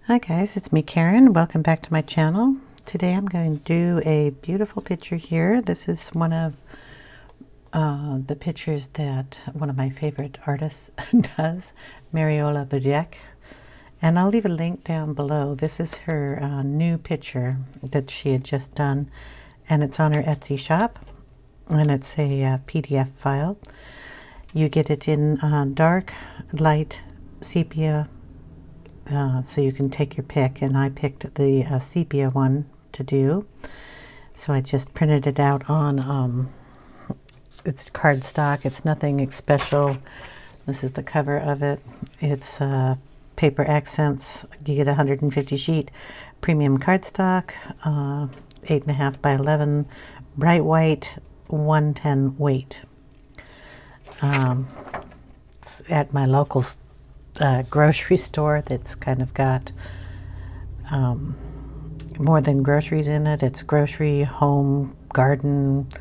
Hi guys, it's me Karen. Welcome back to my channel. Today I'm going to do a beautiful picture here. This is one of the pictures that one of my favorite artists does, Mariola Budek. And I'll leave a link down below. This is her new picture that she had just done, and it's on her Etsy shop, and it's a PDF file. You get it in dark, light, sepia, so you can take your pick, and I picked the sepia one to do. So I just printed it out on it's cardstock. It's nothing special. This is the cover of it. It's paper accents. You get 150 sheet premium cardstock, 8.5 by 11, bright white, 110 weight. It's at my local grocery store that's kind of got more than groceries in it. It's grocery, home, garden,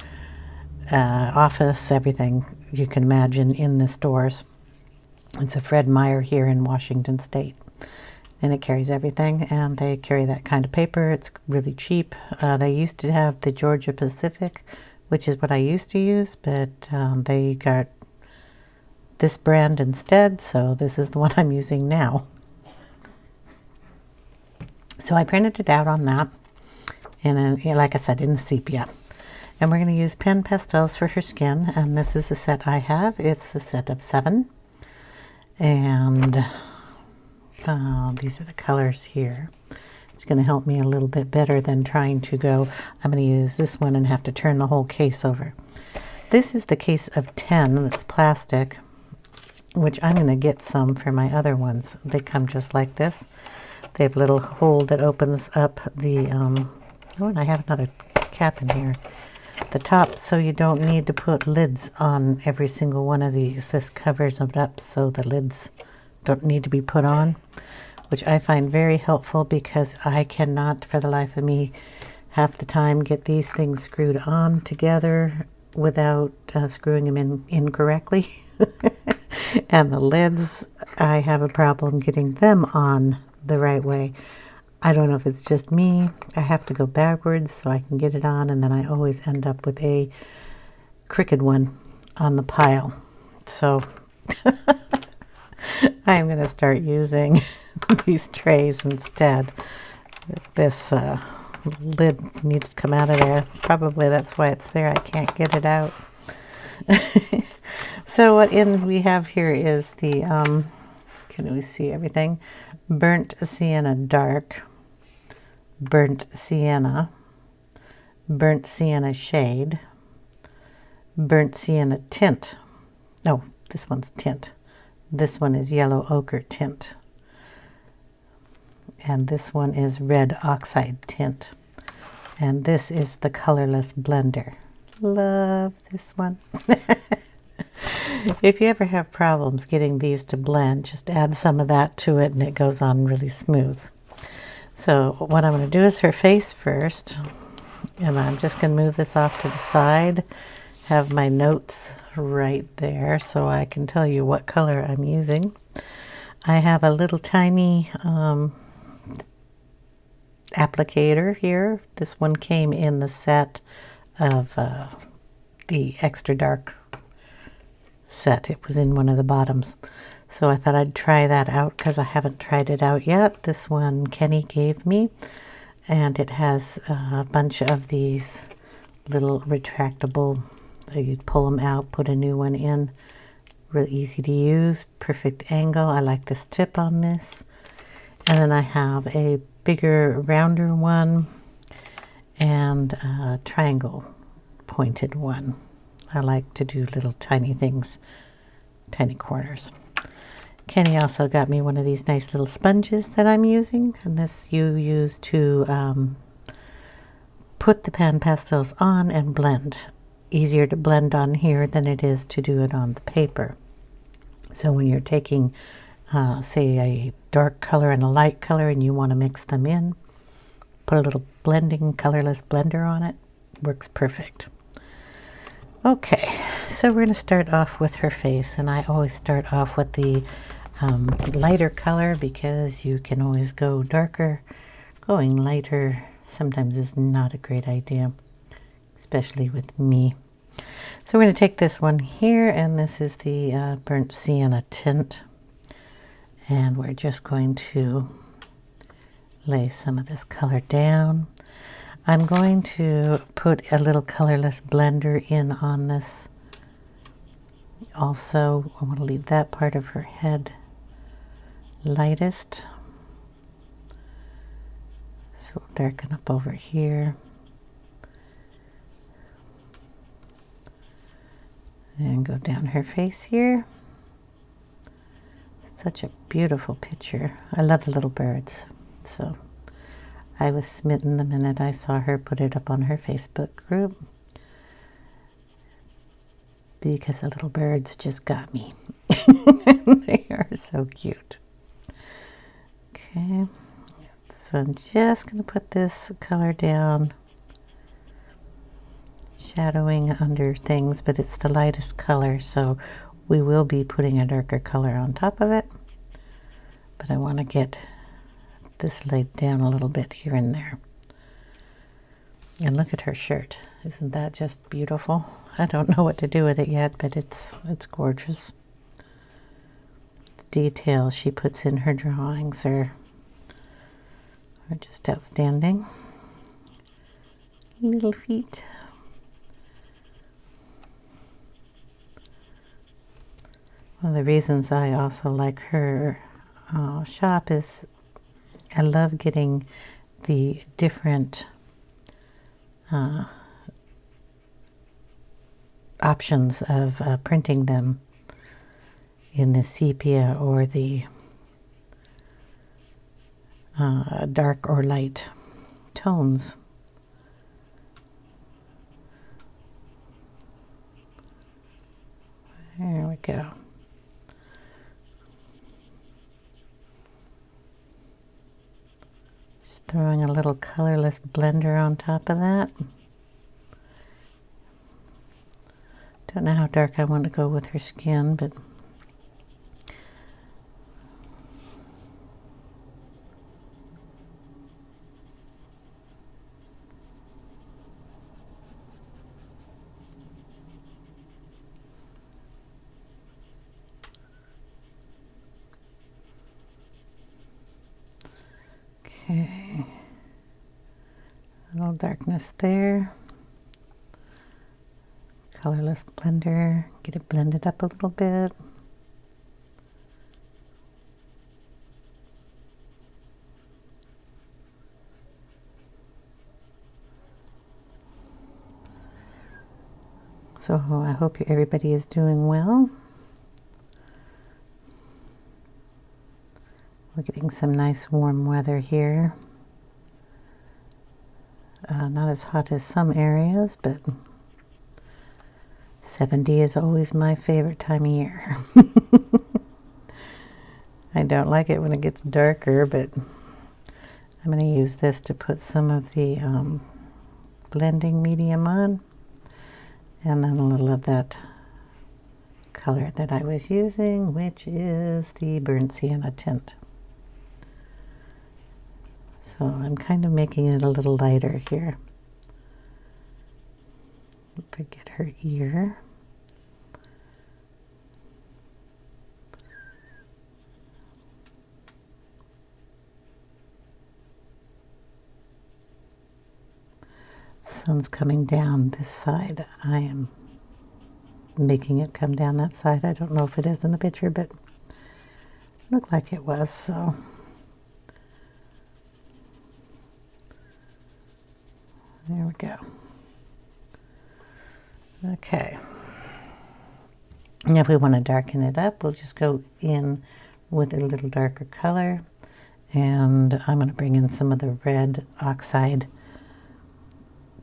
office, everything you can imagine in the stores. It's a Fred Meyer here in Washington State, and it carries everything, and they carry that kind of paper. It's really cheap. They used to have the Georgia Pacific, which is what I used to use, but they got this brand instead, so this is the one I'm using now. So I printed it out on that, and like I said, in the sepia. And we're going to use pen pastels for her skin, and this is the set I have. It's the set of 7, and these are the colors here. It's going to help me a little bit better than trying to go, I'm going to use this one and have to turn the whole case over. This is the case of 10 that's plastic, which I'm going to get some for my other ones. They come just like this. They have a little hole that opens up the, oh, and I have another cap in here, the top, so you don't need to put lids on every single one of these. This covers it up so the lids don't need to be put on, which I find very helpful because I cannot, for the life of me, half the time get these things screwed on together without screwing them in incorrectly. And the lids, I have a problem getting them on the right way. I don't know if it's just me. I have to go backwards so I can get it on, and then I always end up with a crooked one on the pile. So I'm going to start using these trays instead. This lid needs to come out of there. Probably that's why it's there. I can't get it out. So what we have here is the, can we see everything? Burnt Sienna Dark, Burnt Sienna, Burnt Sienna Shade, Burnt Sienna Tint. Oh, this one's Tint. This one is Yellow Ochre Tint. And this one is Red Oxide Tint. And this is the Colorless Blender. Love this one. If you ever have problems getting these to blend, just add some of that to it and it goes on really smooth. So what I'm going to do is her face first, and I'm just going to move this off to the side, have my notes right there so I can tell you what color I'm using. I have a little tiny applicator here. This one came in the set of the extra dark set. It was in one of the bottoms, so I thought I'd try that out because I haven't tried it out yet. This one Kenny gave me, and it has a bunch of these little retractable, you pull them out, put a new one in. Really easy to use, perfect angle. I like this tip on this. And then I have a bigger, rounder one and a triangle pointed one. I like to do little tiny things, tiny corners. Kenny also got me one of these nice little sponges that I'm using, and this you use to put the pan pastels on and blend. Easier to blend on here than it is to do it on the paper. So when you're taking, say, a dark color and a light color and you want to mix them in, put a little blending colorless blender on it. Works perfect. Okay, so we're going to start off with her face, and I always start off with the lighter color, because you can always go darker. Going lighter sometimes is not a great idea, especially with me. So we're going to take this one here, and this is the burnt sienna tint, and we're just going to lay some of this color down. I'm going to put a little colorless blender in on this also. I want to leave that part of her head lightest. So we'll darken up over here. And go down her face here. Such a beautiful picture. I love the little birds. So I was smitten the minute I saw her put it up on her Facebook group, because the little birds just got me. They are so cute. Okay, so I'm just going to put this color down, shadowing under things, but it's the lightest color, so we will be putting a darker color on top of it. But I want to get this laid down a little bit here and there. And look at her shirt. Isn't that just beautiful? I don't know what to do with it yet, but it's gorgeous. The details she puts in her drawings are just outstanding. Little feet. One of the reasons I also like her shop is I love getting the different options of printing them in the sepia or the dark or light tones. There we go. Just throwing a little colorless blender on top of that. Don't know how dark I want to go with her skin, but okay, a little darkness there. Colorless blender, get it blended up a little bit. So I hope everybody is doing well. We're getting some nice warm weather here. Not as hot as some areas, but 70 is always my favorite time of year. I don't like it when it gets darker, but I'm going to use this to put some of the blending medium on, and then a little of that color that I was using, which is the burnt sienna tint. So I'm kind of making it a little lighter here. Forget her ear. The sun's coming down this side. I am making it come down that side. I don't know if it is in the picture, but it looked like it was, so. There we go. Okay. Now if we want to darken it up, we'll just go in with a little darker color. And I'm going to bring in some of the red Oxide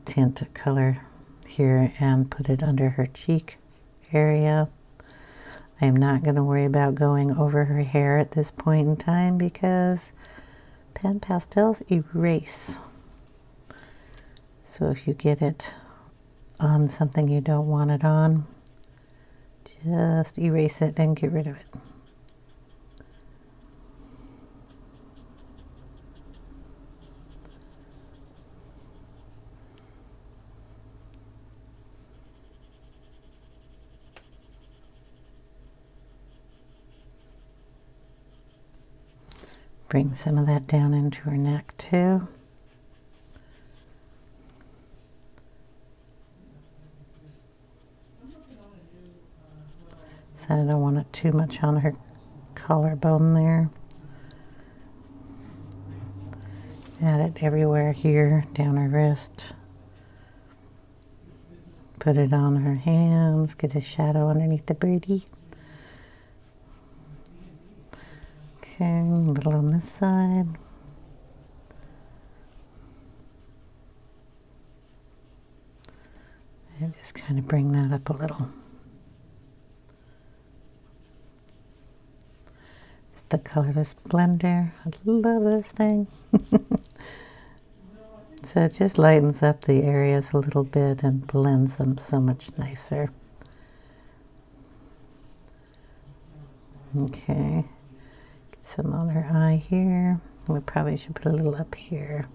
Tint color here and put it under her cheek area. I am not going to worry about going over her hair at this point in time, because pen pastels erase. So if you get it on something you don't want it on, just erase it and get rid of it. Bring some of that down into her neck too. So I don't want it too much on her collarbone there. Add it everywhere here, down her wrist. Put it on her hands, get a shadow underneath the birdie. Okay, a little on this side. And just kind of bring that up a little. It's the colorless blender. I love this thing. So it just lightens up the areas a little bit and blends them so much nicer. Okay, get some on her eye here. We probably should put a little up here.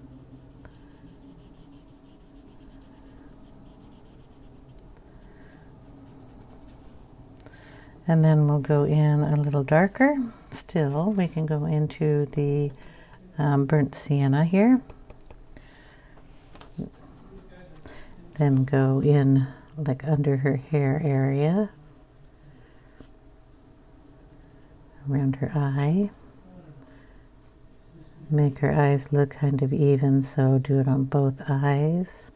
And then we'll go in a little darker. Still, we can go into the burnt sienna here. Then go in like under her hair area, around her eye. Make her eyes look kind of even, so do it on both eyes.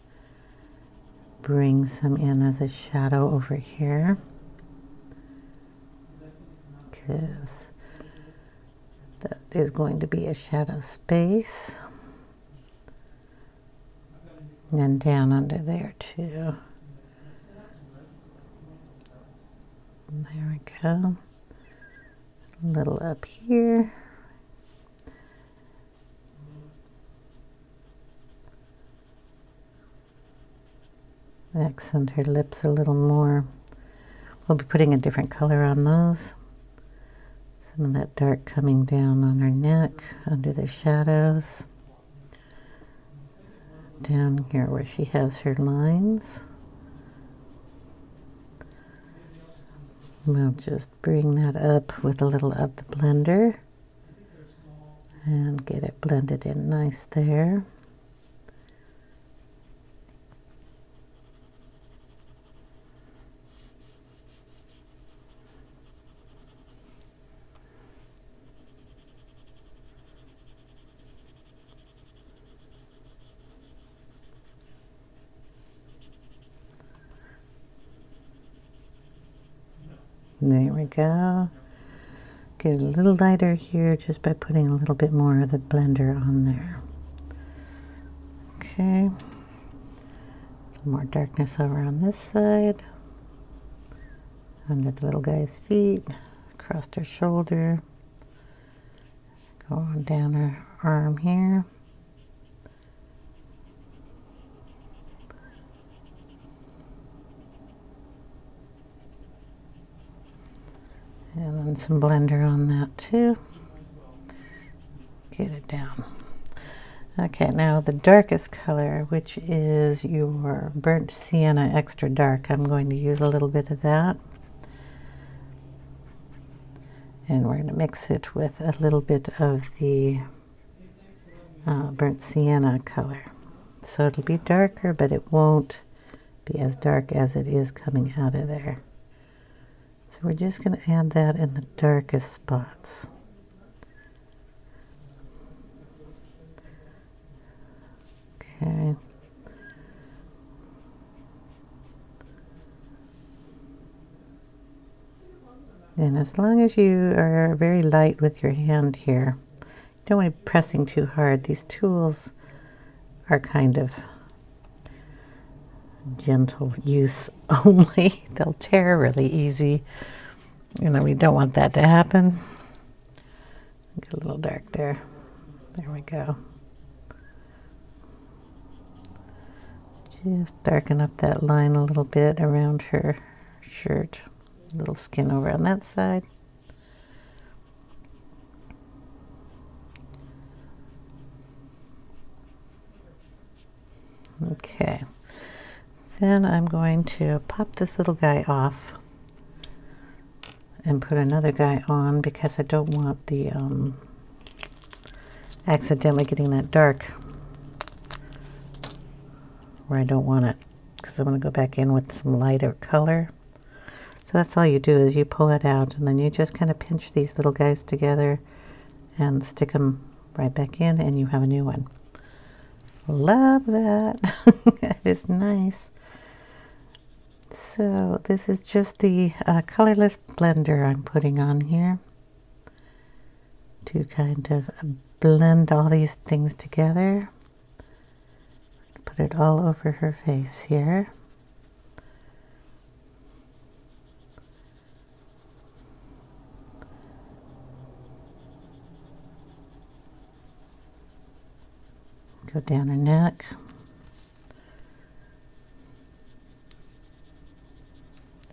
Bring some in as a shadow over here, because that is going to be a shadow space. And then down under there too. There we go. A little up here. Accent her lips a little more. We'll be putting a different color on those. Some of that dark coming down on her neck, under the shadows. Down here where she has her lines. We'll just bring that up with a little of the blender and get it blended in nice there. There we go. Get a little lighter here just by putting a little bit more of the blender on there. Okay. A little more darkness over on this side. Under the little guy's feet. Across her shoulder. Go on down her arm here. And then some blender on that too. Get it down. Okay, now the darkest color, which is your burnt sienna extra dark, I'm going to use a little bit of that. And we're going to mix it with a little bit of the burnt sienna color. So it'll be darker, but it won't be as dark as it is coming out of there. So we're just going to add that in the darkest spots. Okay. And as long as you are very light with your hand here, you don't want to be pressing too hard. These tools are kind of gentle use only. They'll tear really easy. You know, we don't want that to happen. Get a little dark there. There we go. Just darken up that line a little bit around her shirt. A little skin over on that side. Okay. Then I'm going to pop this little guy off and put another guy on because I don't want the accidentally getting that dark where I don't want it, because I'm going to go back in with some lighter color. So that's all you do, is you pull it out and then you just kind of pinch these little guys together and stick them right back in, and you have a new one. Love that. That is nice. So this is just the colorless blender I'm putting on here to kind of blend all these things together. Put it all over her face here. Go down her neck.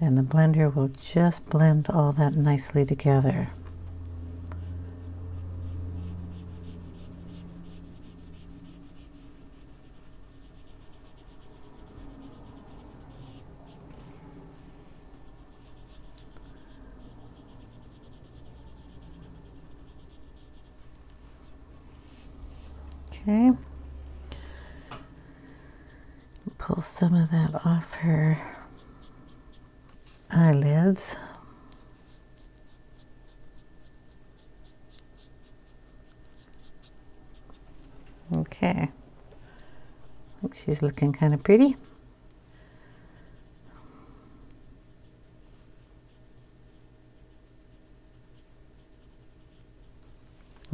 Then the blender will just blend all that nicely together. Okay. Pull some of that off her eyelids. Okay. I think she's looking kind of pretty.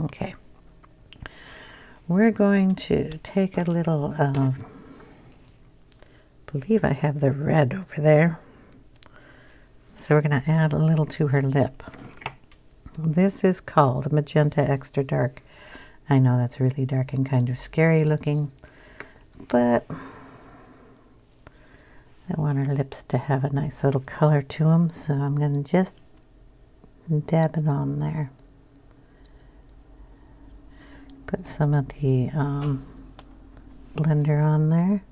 Okay. We're going to take a little, I believe I have the red over there. So we're going to add a little to her lip. This is called Magenta Extra Dark. I know that's really dark and kind of scary looking, but I want her lips to have a nice little color to them, so I'm going to just dab it on there. Put some of the blender on there.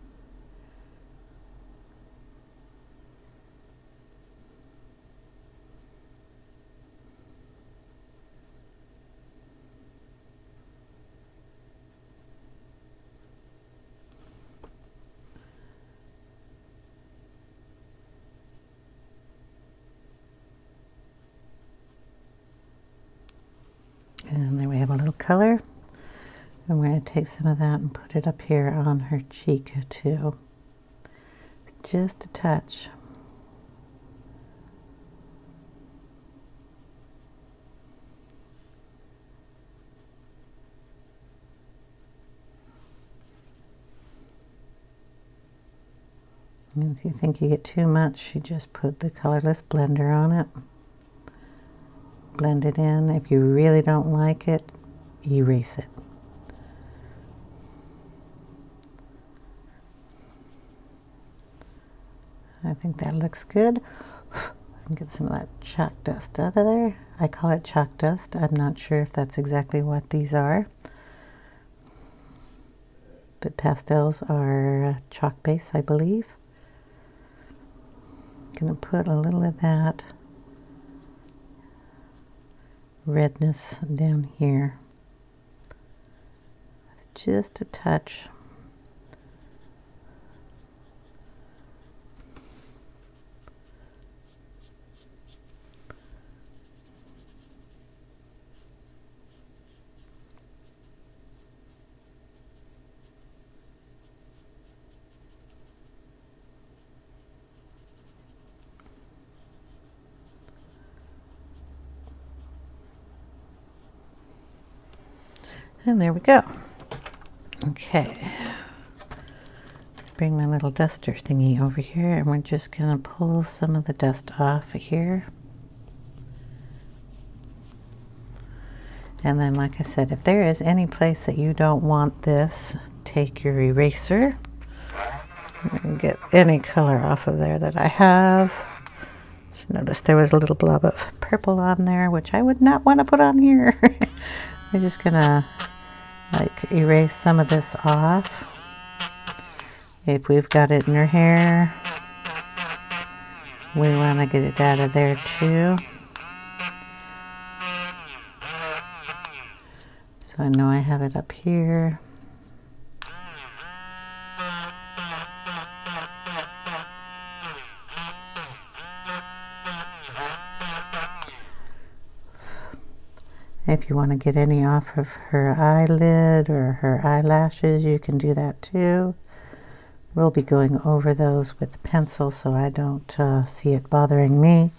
And there we have a little color. And we're going to take some of that and put it up here on her cheek too. Just a touch. And if you think you get too much, you just put the colorless blender on it. Blend it in. If you really don't like it, erase it. I think that looks good. Get some of that chalk dust out of there. I call it chalk dust. I'm not sure if that's exactly what these are. But pastels are chalk base, I believe. Gonna put a little of that redness down here. Just a touch. And there we go. Okay. Bring my little duster thingy over here, and we're just going to pull some of the dust off of here. And then, like I said, if there is any place that you don't want this, take your eraser and get any color off of there that I have. Just notice there was a little blob of purple on there, which I would not want to put on here. We're just gonna like erase some of this off. If we've got it in her hair, we want to get it out of there too. So So I know I have it up here. If you want to get any off of her eyelid or her eyelashes, you can do that too. We'll be going over those with the pencil so I don't see it bothering me.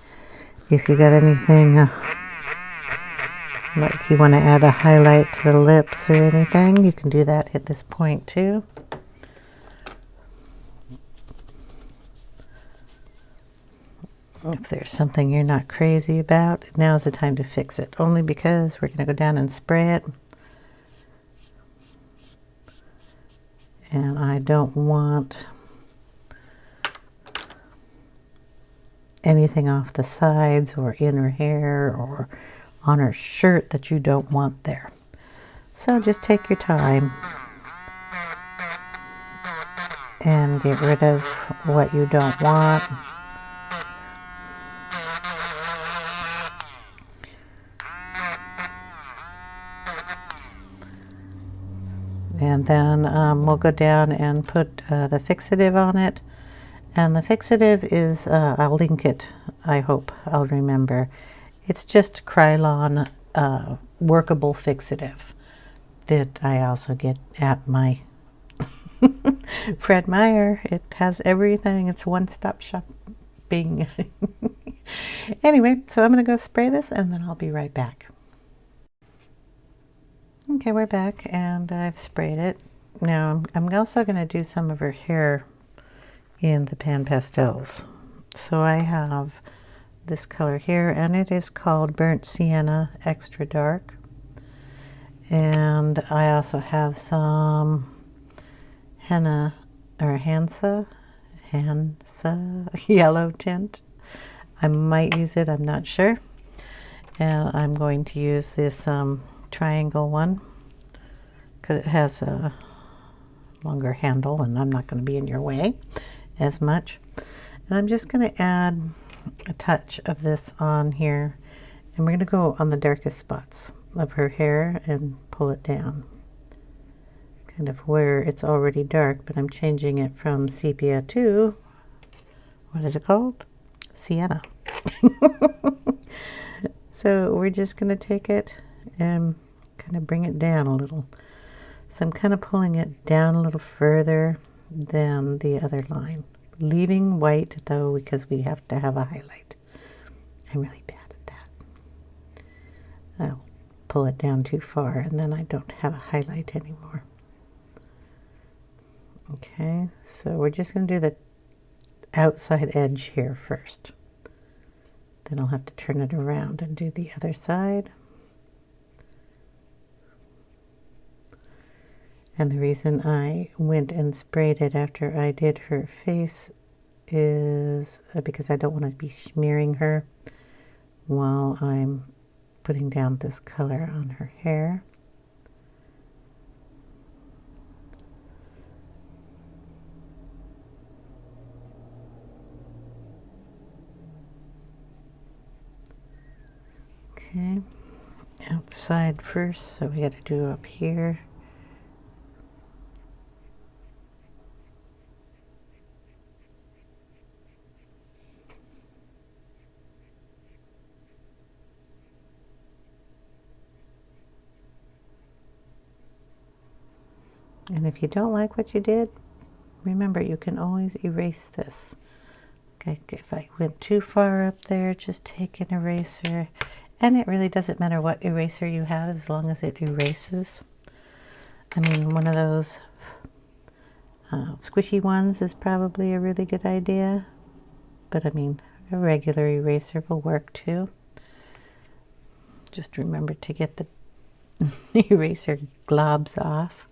If you got anything like you want to add a highlight to the lips or anything, you can do that at this point too. If there's something you're not crazy about, now's the time to fix it. Only because we're going to go down and spray it. And I don't want anything off the sides or in her hair or on her shirt that you don't want there. So just take your time and get rid of what you don't want. And then we'll go down and put the fixative on it. And the fixative is, I'll link it, I hope I'll remember. It's just Krylon workable fixative that I also get at my Fred Meyer. It has everything. It's one-stop shopping. Anyway, so I'm going to go spray this and then I'll be right back. Okay, we're back and I've sprayed it. Now I'm also going to do some of her hair in the pan pastels. So I have this color here and it is called Burnt Sienna Extra Dark. And I also have some Hansa yellow tint. I might use it, I'm not sure. And I'm going to use this triangle one because it has a longer handle and I'm not going to be in your way as much. And I'm just going to add a touch of this on here and we're going to go on the darkest spots of her hair and pull it down kind of where it's already dark, but I'm changing it from sepia to, what is it called? Sienna. So we're just going to take it and kind of bring it down a little. So I'm kind of pulling it down a little further than the other line. Leaving white though because we have to have a highlight. I'm really bad at that. I'll pull it down too far and then I don't have a highlight anymore. Okay, so we're just going to do the outside edge here first. Then I'll have to turn it around and do the other side. And the reason I went and sprayed it after I did her face is because I don't want to be smearing her while I'm putting down this color on her hair. Okay, outside first, so we got to do up here. And if you don't like what you did, remember you can always erase this. Okay, if I went too far up there, just take an eraser. And it really doesn't matter what eraser you have as long as it erases. I mean, one of those squishy ones is probably a really good idea. But I mean, a regular eraser will work too. Just remember to get the eraser globs off.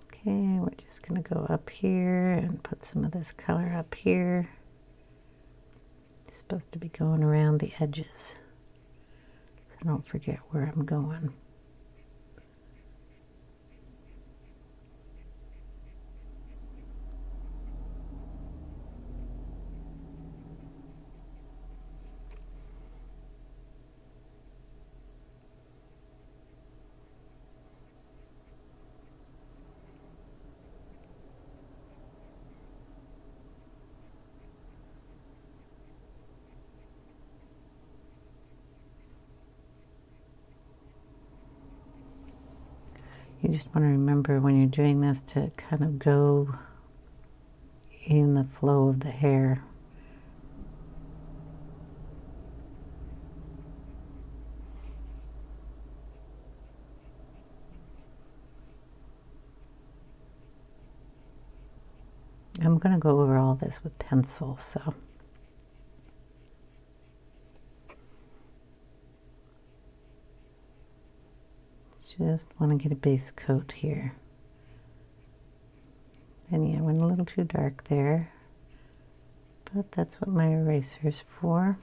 Okay, we're just going to go up here and put some of this color up here. It's supposed to be going around the edges, so don't forget where I'm going. You just want to remember when you're doing this to kind of go in the flow of the hair. I'm going to go over all this with pencil, so just want to get a base coat here. And yeah, I went a little too dark there, but that's what my eraser's for.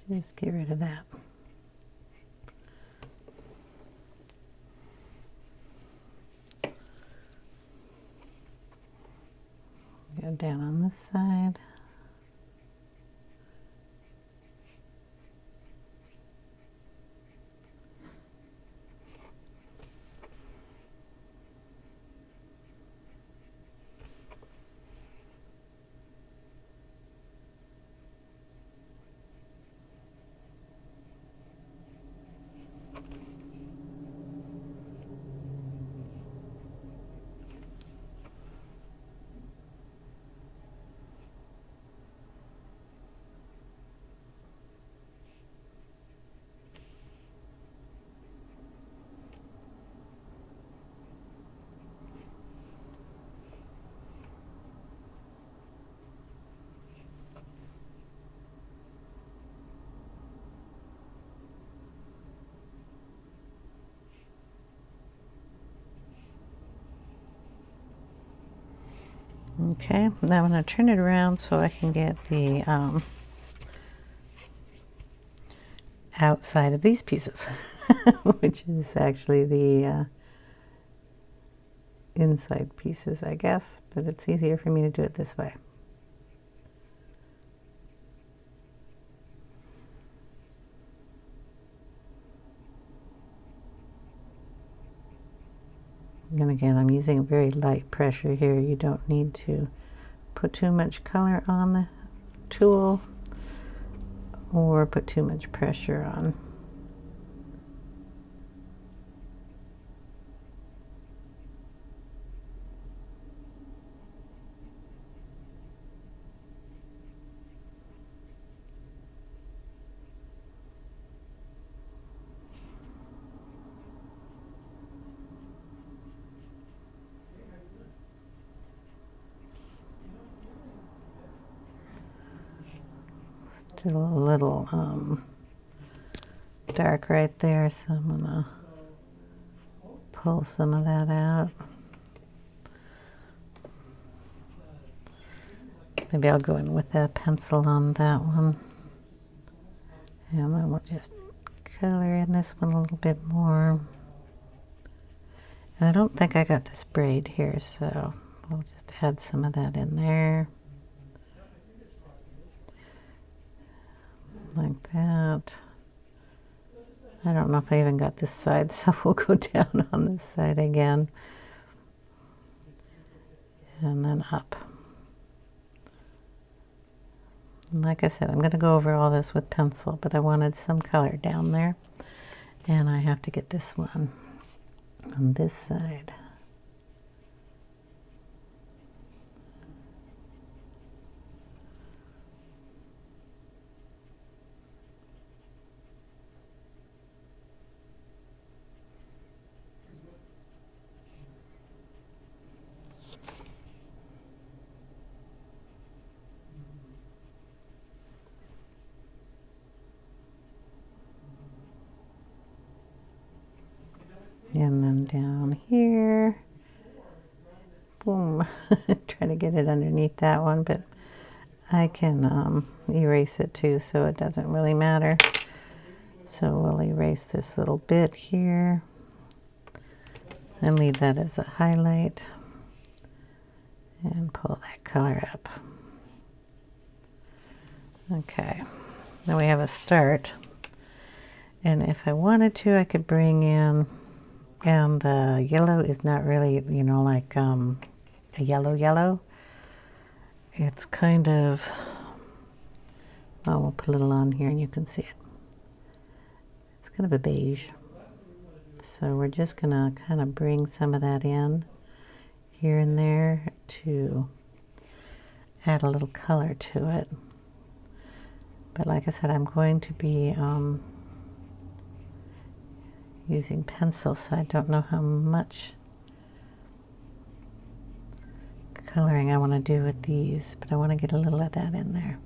Just get rid of that. Go down on this side. Okay, now I'm going to turn it around so I can get the outside of these pieces, which is actually the inside pieces, I guess, but it's easier for me to do it this way. And again, I'm using very light pressure here. You don't need to put too much color on the tool or put too much pressure on. Still a little dark right there, so I'm gonna pull some of that out. Maybe I'll go in with a pencil on that one, and then we'll just color in this one a little bit more. And I don't think I got this braid here, so we'll just add some of that in there. Like that. I don't know if I even got this side, so we'll go down on this side again. And then up. And like I said, I'm going to go over all this with pencil, but I wanted some color down there. And I have to get this one on this side. And then down here, boom, trying to get it underneath that one, but I can erase it too, so it doesn't really matter. So we'll erase this little bit here and leave that as a highlight and pull that color up. Okay, now we have a start, and if I wanted to, I could bring in, and the yellow is not really, you know, like a yellow. It's kind of, well, we'll put a little on here and you can see it. It's kind of a beige. So we're just gonna kind of bring some of that in here and there to add a little color to it. But like I said, I'm going to be using pencil, so I don't know how much coloring I want to do with these, but I want to get a little of that in there.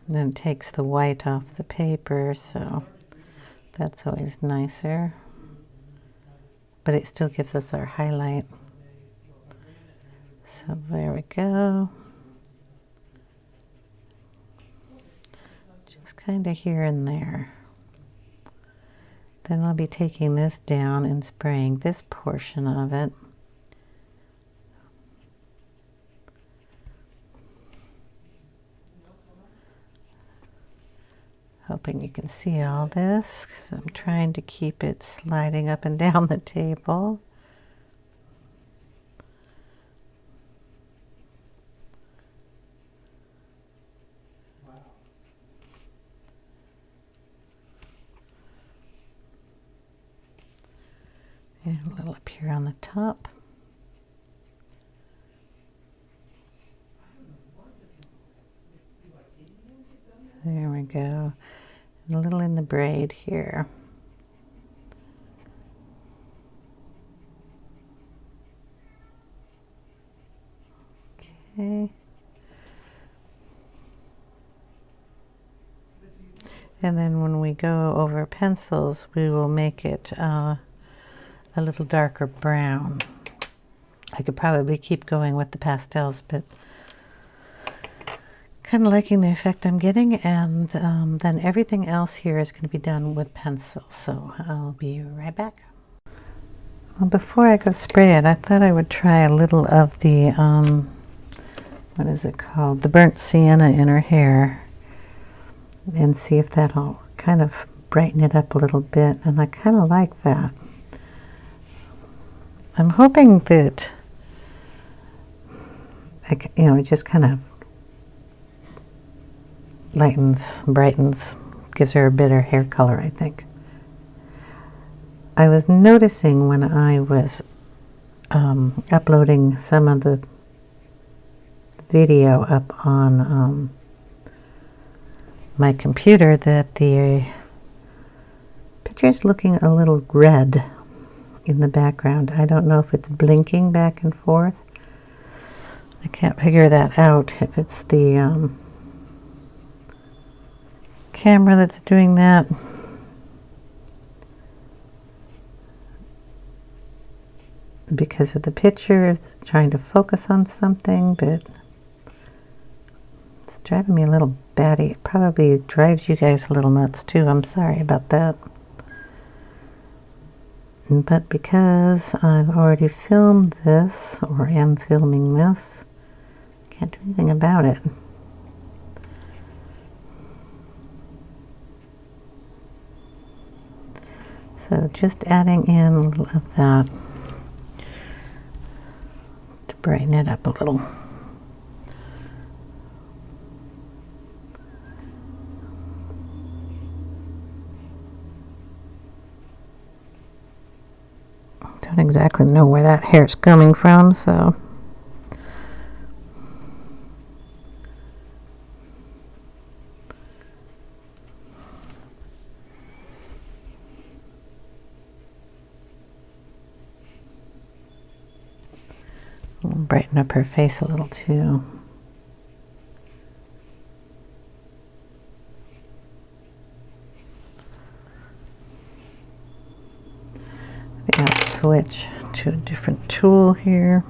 And then it takes the white off the paper, so that's always nicer. But it still gives us our highlight. So there we go. Just kind of here and there. Then I'll be taking this down and spraying this portion of it. Hoping you can see all this, because I'm trying to keep it sliding up and down the table. And a little up here on the top. There we go. And a little in the braid here. Okay. And then when we go over pencils, we will make it a little darker brown. I could probably keep going with the pastels, but kind of liking the effect I'm getting, and then everything else here is going to be done with pencil, so I'll be right back. Well, before I go spray it, I thought I would try a little of the what is it called, the burnt sienna in her hair, and see if that'll kind of brighten it up a little bit, and I kind of like that. I'm hoping that it just kind of lightens, brightens, gives her a better hair color, I think. I was noticing when I was uploading some of the video up on my computer that the picture's looking a little red in the background. I don't know if it's blinking back and forth. I can't figure that out, if it's the camera that's doing that. Because of the picture, it's trying to focus on something, but it's driving me a little batty. It probably drives you guys a little nuts too. I'm sorry about that. But because I've already filmed this, or am filming this, can't do anything about it. So just adding in a little of that to brighten it up a little. Don't exactly know where that hair's coming from, so we'll brighten up her face a little too. Maybe I'll switch to a different tool here.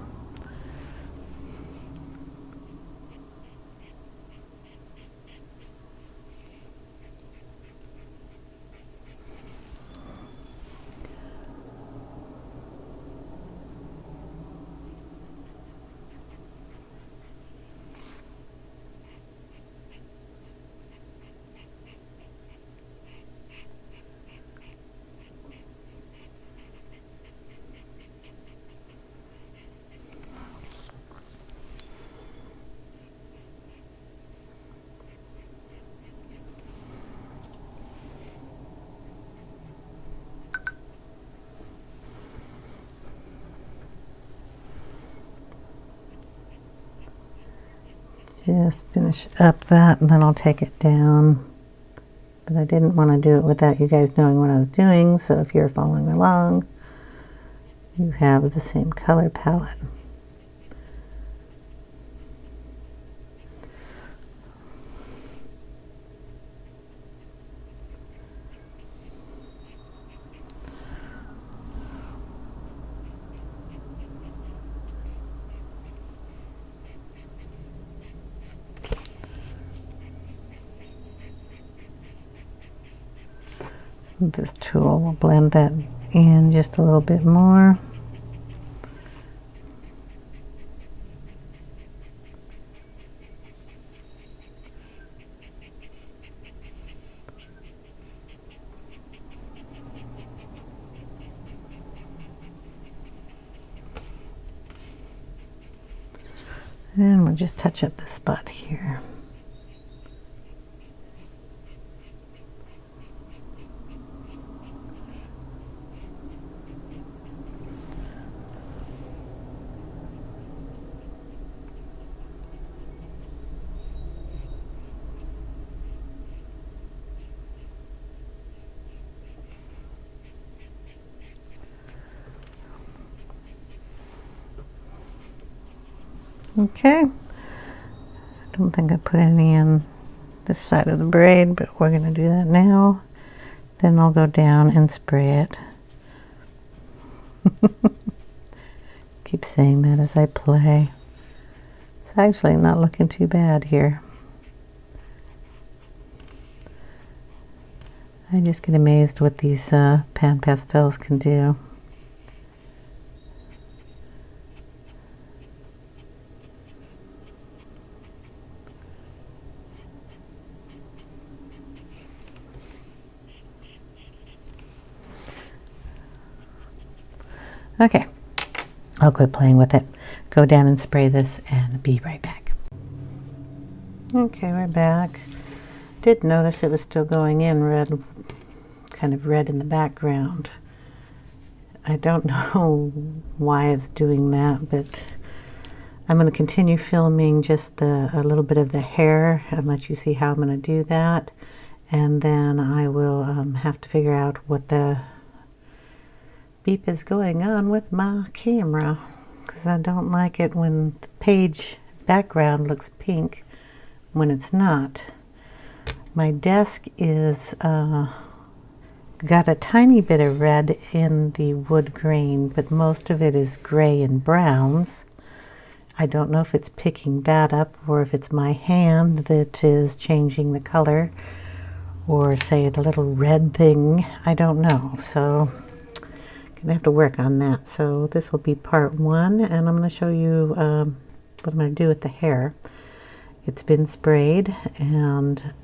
Just finish up that and then I'll take it down. But I didn't want to do it without you guys knowing what I was doing, so if you're following along, you have the same color palette. This tool will blend that in just a little bit more. And we'll just touch up this spot here. Okay, I don't think I put any on this side of the braid, but we're going to do that now. Then I'll go down and spray it. Keep saying that as I play. It's actually not looking too bad here. I just get amazed what these pan pastels can do. Okay, I'll quit playing with it, go down and spray this, and be right back. Okay, we're back. Did notice it was still going in red, kind of red in the background. I don't know why it's doing that, but I'm going to continue filming just a little bit of the hair and let you see how I'm going to do that. And then I will have to figure out what the beep is going on with my camera, because I don't like it when the page background looks pink when it's not. My desk is got a tiny bit of red in the wood grain, but most of it is gray and browns. I don't know if it's picking that up or if it's my hand that is changing the color, or say the little red thing. I don't know, so gonna have to work on that. So this will be part one, and I'm going to show you what I'm going to do with the hair. It's been sprayed, and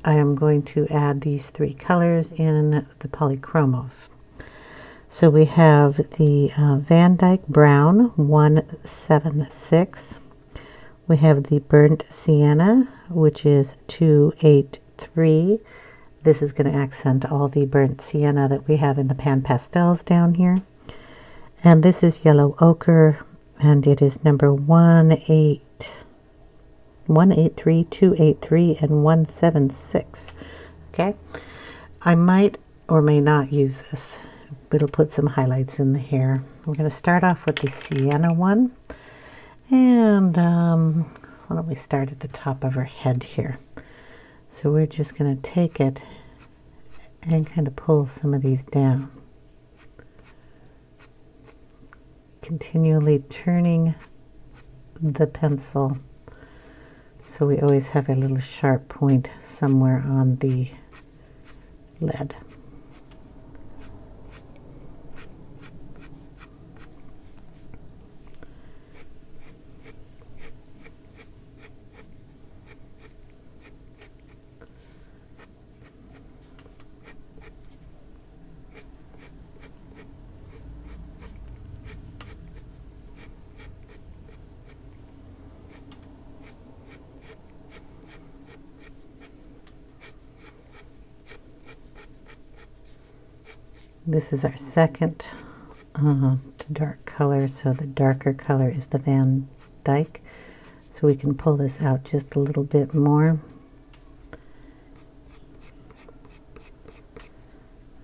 I am going to add these three colors in the Polychromos. So we have the Dyck Brown 176. We have the Burnt Sienna, which is 283. This is going to accent all the burnt sienna that we have in the pan pastels down here. And this is Yellow Ochre, and it is number 183, 283, and 176. Okay, I might or may not use this, but it'll put some highlights in the hair. We're going to start off with the sienna one. And why don't we start at the top of her head here. So we're just going to take it and kind of pull some of these down. Continually turning the pencil so we always have a little sharp point somewhere on the lid. This is our second dark color, so the darker color is the Van Dyck. So we can pull this out just a little bit more.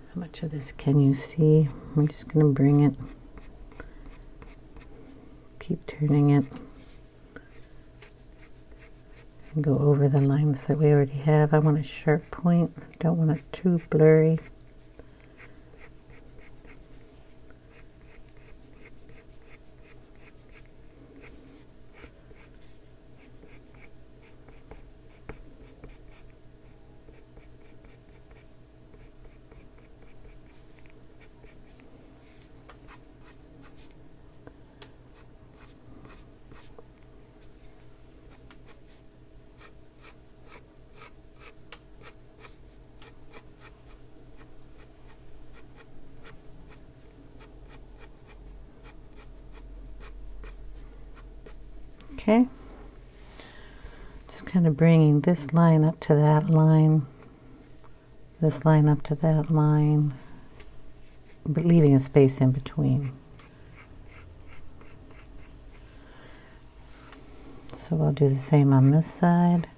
How much of this can you see? I'm just going to bring it. Keep turning it. And go over the lines that we already have. I want a sharp point. Don't want it too blurry. Okay, just kind of bringing this line up to that line, this line up to that line, but leaving a space in between. So I'll do the same on this side.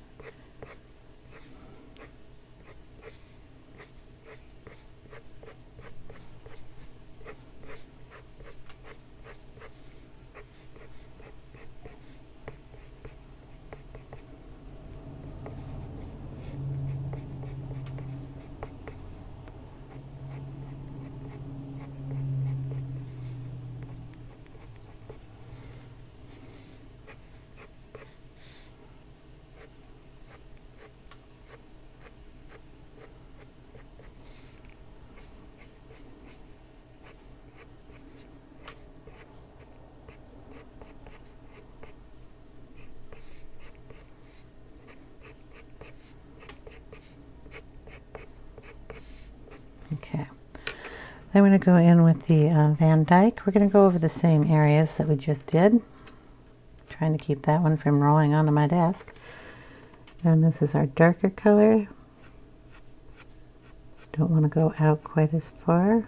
Okay, then we're going to go in with the Van Dyck. We're going to go over the same areas that we just did. Trying to keep that one from rolling onto my desk. And this is our darker color. Don't want to go out quite as far.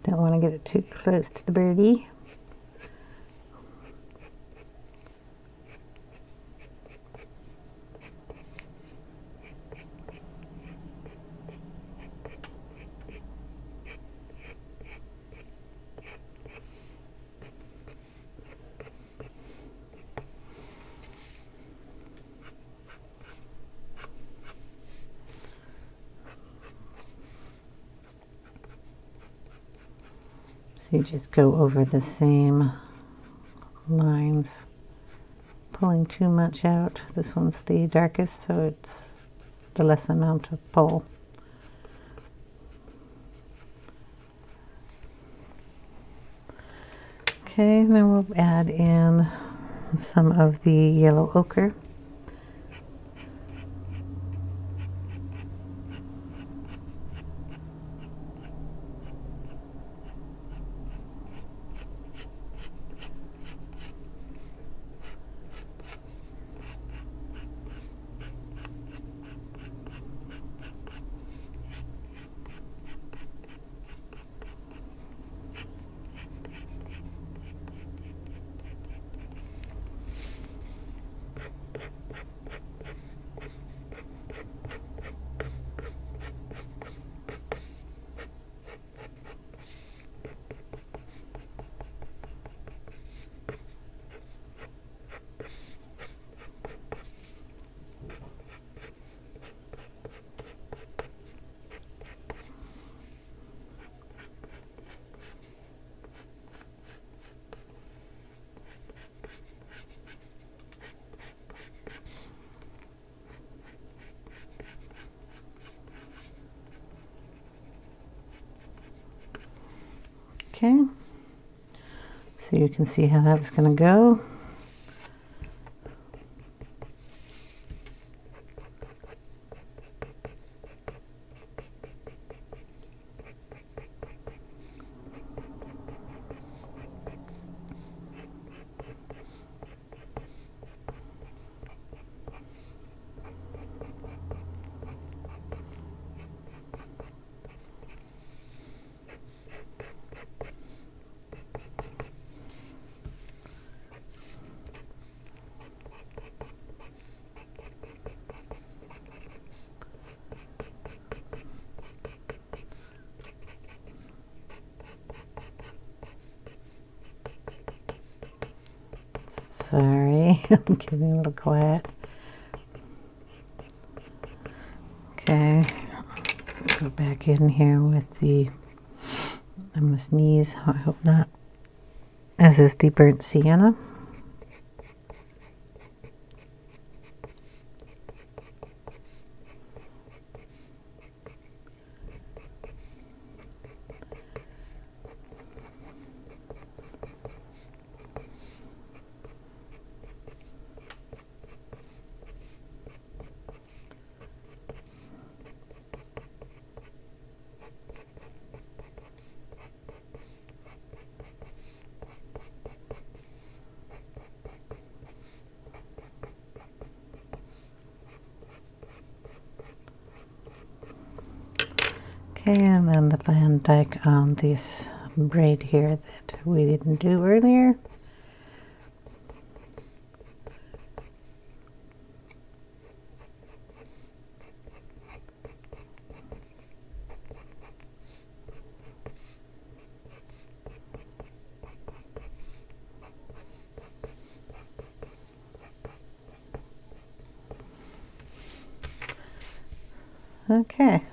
Don't want to get it too close to the birdie. So you just go over the same lines, pulling too much out. This one's the darkest, so it's the less amount of pull. Okay, then we'll add in some of the yellow ochre. Okay, so you can see how that's going to go. Sorry, I'm getting a little quiet. Okay, go back in here with the, I'm going to sneeze, I hope not. This is the burnt sienna. Okay, and then the Van Dyck on this braid here that we didn't do earlier. Okay.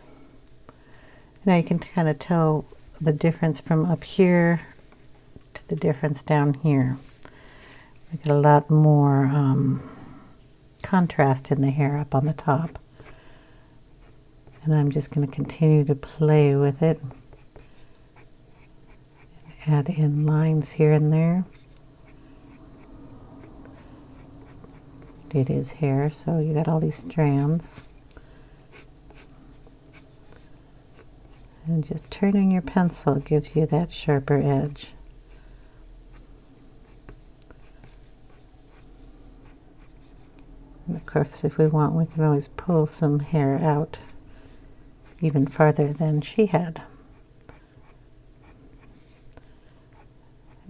Now you can kind of tell the difference from up here to the difference down here. We get a lot more contrast in the hair up on the top. And I'm just going to continue to play with it. Add in lines here and there. It is hair, so you got all these strands. And just turning your pencil gives you that sharper edge. And of course, if we want, we can always pull some hair out even farther than she had.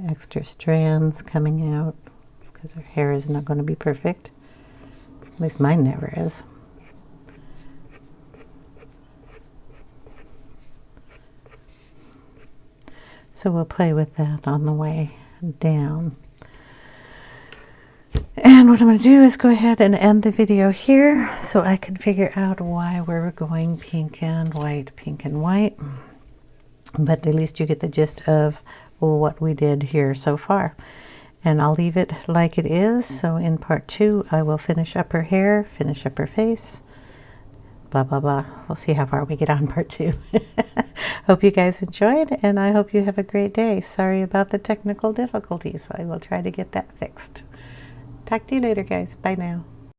Extra strands coming out because her hair is not going to be perfect. At least mine never is. So we'll play with that on the way down. And what I'm going to do is go ahead and end the video here so I can figure out why we're going pink and white, pink and white. But at least you get the gist of what we did here so far. And I'll leave it like it is. So in part 2, I will finish up her hair, finish up her face, blah, blah, blah. We'll see how far we get on part 2. Hope you guys enjoyed, and I hope you have a great day. Sorry about the technical difficulties. I will try to get that fixed. Talk to you later, guys. Bye now.